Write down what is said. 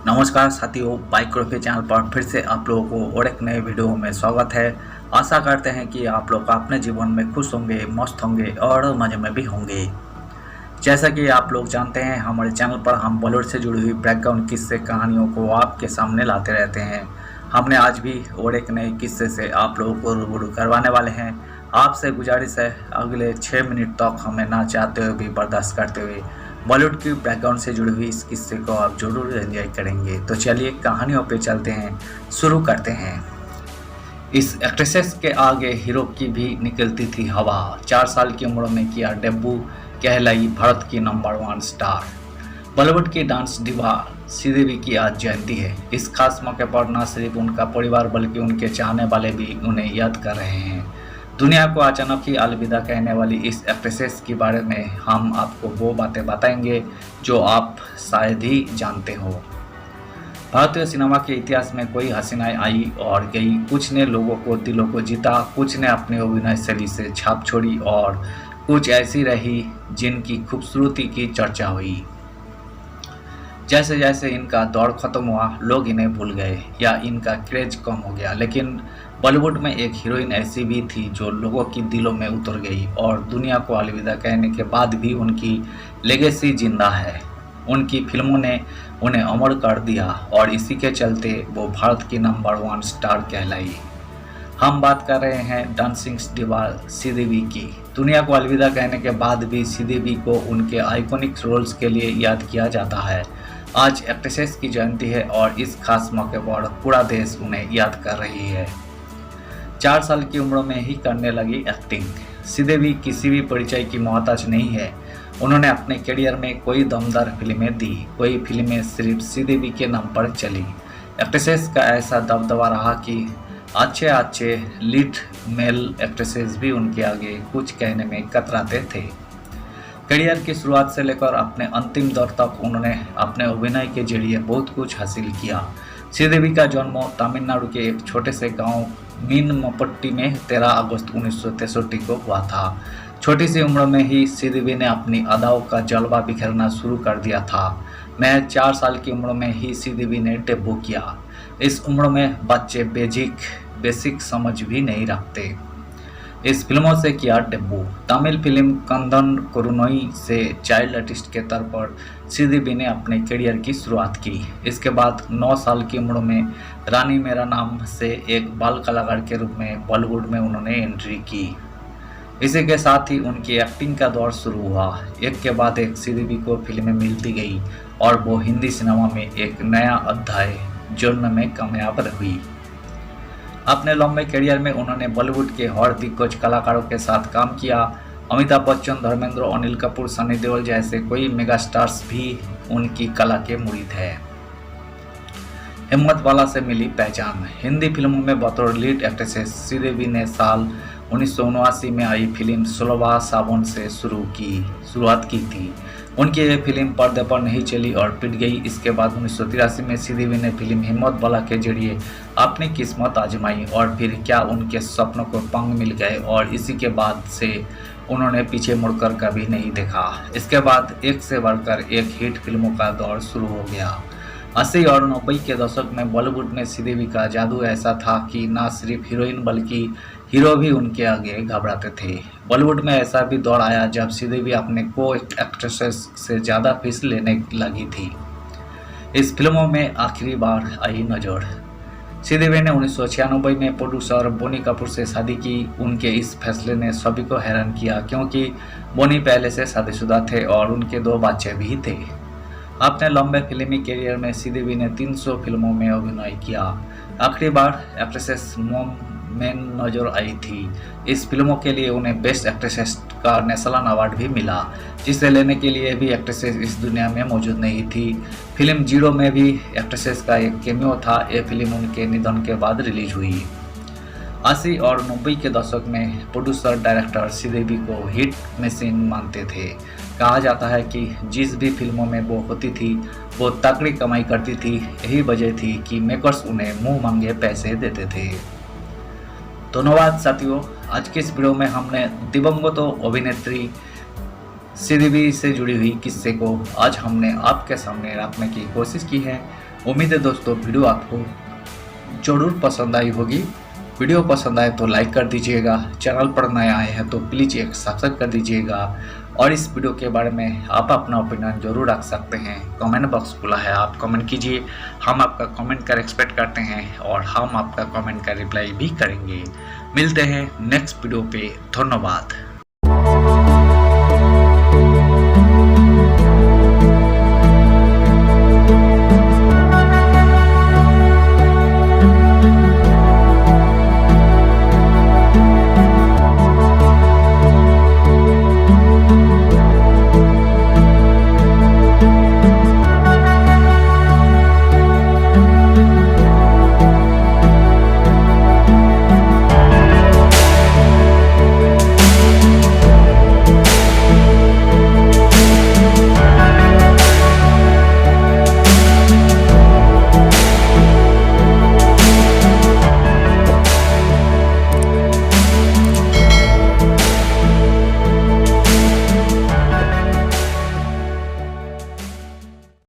नमस्कार साथियों, bike cafe channel पर फिर से आप लोगों को और एक नए वीडियो में स्वागत है। आशा करते हैं कि आप लोग अपने जीवन में खुश होंगे, मस्त होंगे और मज़े में भी होंगे। जैसा कि आप लोग जानते हैं, हमारे चैनल पर हम बॉलीवुड से जुड़ी हुई बैकग्राउंड किस्से कहानियों को आपके सामने लाते रहते हैं। हमने आज भी और एक नए किस्से से आप लोगों को रूबरू करवाने वाले हैं। आपसे गुजारिश है, अगले 6 मिनट तक हमें ना चाहते हुए भी बर्दाश्त करते हुए बॉलीवुड की बैकग्राउंड से जुड़ी हुई इस किस्से को आप जरूर एंजॉय करेंगे। तो चलिए कहानियों पे चलते हैं, शुरू करते हैं। इस एक्ट्रेसेस के आगे हीरो की भी निकलती थी हवा। 4 साल की उम्र में किया डेब्यू, कहलाई भारत की नंबर 1 स्टार। बॉलीवुड की डांस डिवा श्रीदेवी की आज जयंती है। इस खास मौके पर न सिर्फ उनका परिवार बल्कि उनके चाहने वाले भी उन्हें याद कर रहे हैं। दुनिया को अचानक ही अलविदा कहने वाली इस एक्ट्रेसेस के बारे में हम आपको वो बातें बताएंगे जो आप शायद ही जानते हो। भारतीय सिनेमा के इतिहास में कोई हसीनाएं आई और गई, कुछ ने लोगों को दिलों को जीता, कुछ ने अपनी अभिनय शैली से छाप छोड़ी और कुछ ऐसी रही जिनकी खूबसूरती की चर्चा हुई। जैसे जैसे इनका दौर खत्म हुआ, लोग इन्हें भूल गए या इनका क्रेज कम हो गया, लेकिन बॉलीवुड में एक हीरोइन ऐसी भी थी जो लोगों की दिलों में उतर गई और दुनिया को अलविदा कहने के बाद भी उनकी लेगेसी जिंदा है। उनकी फिल्मों ने उन्हें अमर कर दिया और इसी के चलते वो भारत की नंबर 1 स्टार कहलाई। हम बात कर रहे हैं डांसिंग डिवा श्रीदेवी की। दुनिया को अलविदा कहने के बाद भी श्रीदेवी को उनके आइकॉनिक रोल्स के लिए याद किया जाता है। आज एक्ट्रेसेस की जयंती है और इस खास मौके पर पूरा देश उन्हें याद कर रही है। 4 साल की उम्र में ही करने लगी एक्टिंग। श्रीदेवी किसी भी परिचय की मोहताज नहीं है। उन्होंने अपने करियर में कोई दमदार फिल्में दी, कोई फिल्में सिर्फ श्रीदेवी के नाम पर चली। एक्ट्रेसेस का ऐसा दबदबा रहा कि अच्छे अच्छे लीड मेल एक्ट्रेसेस भी उनके आगे कुछ कहने में कतराते थे। करियर की शुरुआत से लेकर अपने अंतिम दौर तक उन्होंने अपने अभिनय के जरिए बहुत कुछ हासिल किया। श्रीदेवी का जन्म तमिलनाडु के एक छोटे से गांव मीनमपट्टी में 13 अगस्त 1963 को हुआ था। छोटी सी उम्र में ही श्रीदेवी ने अपनी अदाओं का जलवा बिखेरना शुरू कर दिया था। मैं 4 साल की उम्र में ही श्रीदेवी ने डेब्यू किया। इस उम्र में बच्चे बेसिक समझ भी नहीं रखते। इस फिल्मों से किया डेब्यू। तमिल फिल्म कंदन कोरुनोई से चाइल्ड आर्टिस्ट के तौर पर श्रीदेवी ने अपने करियर की शुरुआत की। इसके बाद 9 साल की उम्र में रानी मेरा नाम से एक बाल कलाकार के रूप में बॉलीवुड में उन्होंने एंट्री की। इसी के साथ ही उनकी एक्टिंग का दौर शुरू हुआ। एक के बाद एक श्रीदेवी को फिल्में मिलती गई और वो हिंदी सिनेमा में एक नया अध्याय जोड़ने में कामयाब हुई। अपने लंबे करियर में उन्होंने बॉलीवुड के हर दिग्गज कलाकारों के साथ काम किया। अमिताभ बच्चन, धर्मेंद्र, अनिल कपूर, सनी देओल जैसे कोई मेगा स्टार्स भी उनकी कला के मुरीद है। हिम्मत वाला से मिली पहचान। हिंदी फिल्मों में बतौर लीड एक्ट्रेस श्रीदेवी ने साल 1979 में आई फिल्म 16वां सावन से शुरुआत की थी। उनकी ये फिल्म पर्दे पर नहीं चली और पिट गई। इसके बाद 1983 में श्रीदेवी ने फिल्म हिम्मत वाला के जरिए अपनी किस्मत आजमाई और फिर क्या उनके सपनों को पंख मिल गए और इसी के बाद से उन्होंने पीछे मुड़कर कभी नहीं देखा। इसके बाद एक से बढ़कर एक हिट फिल्मों का दौर शुरू हो गया। 80 और 90 के दशक में बॉलीवुड में श्रीदेवी का जादू ऐसा था कि न सिर्फ हीरोइन बल्कि हीरो भी उनके आगे घबराते थे। बॉलीवुड में ऐसा भी दौर आया जब श्रीदेवी अपने को एक्ट्रेसेस से ज़्यादा फीस लेने लगी थी। इस फिल्मों में आखिरी बार आई नजर। श्रीदेवी ने 1996 में प्रोड्यूसर बोनी कपूर से शादी की। उनके इस फैसले ने सभी को हैरान किया क्योंकि बोनी पहले से शादीशुदा थे और उनके 2 बच्चे भी थे। अपने लंबे फिल्मी करियर में श्रीदेवी ने 300 फिल्मों में अभिनय किया। आखिरी बार एक्ट्रेसेस में नजर आई थी। इस फिल्मों के लिए उन्हें बेस्ट एक्ट्रेसेस का नेशनल अवार्ड भी मिला, जिसे लेने के लिए भी एक्ट्रेसेस इस दुनिया में मौजूद नहीं थी। फिल्म जीरो में भी एक्ट्रेसेस का एक कैमियो था। ये फिल्म उनके निधन के बाद रिलीज हुई। 80 और 90 के दशक में प्रोड्यूसर डायरेक्टर श्रीदेवी को हिट मशीन मानते थे। कहा जाता है कि जिस भी फिल्मों में वो होती थी वो तगड़ी कमाई करती थी। यही वजह थी कि मेकर्स उन्हें मुंह मांगे पैसे देते थे। धन्यवाद साथियों, आज के इस वीडियो में हमने दिवंगत अभिनेत्री श्रीदेवी से जुड़ी हुई किस्से को आज हमने आपके सामने रखने की कोशिश की है। उम्मीद है दोस्तों वीडियो आपको ज़रूर पसंद आई होगी। वीडियो पसंद आए तो लाइक कर दीजिएगा, चैनल पर नए आए हैं तो प्लीज़ एक सब्सक्राइब कर दीजिएगा और इस वीडियो के बारे में आप अपना ओपिनियन जरूर रख सकते हैं। कमेंट बॉक्स खुला है, आप कमेंट कीजिए, हम आपका कमेंट का एक्सपेक्ट करते हैं और हम आपका कमेंट का रिप्लाई भी करेंगे। मिलते हैं नेक्स्ट वीडियो पे, धन्यवाद।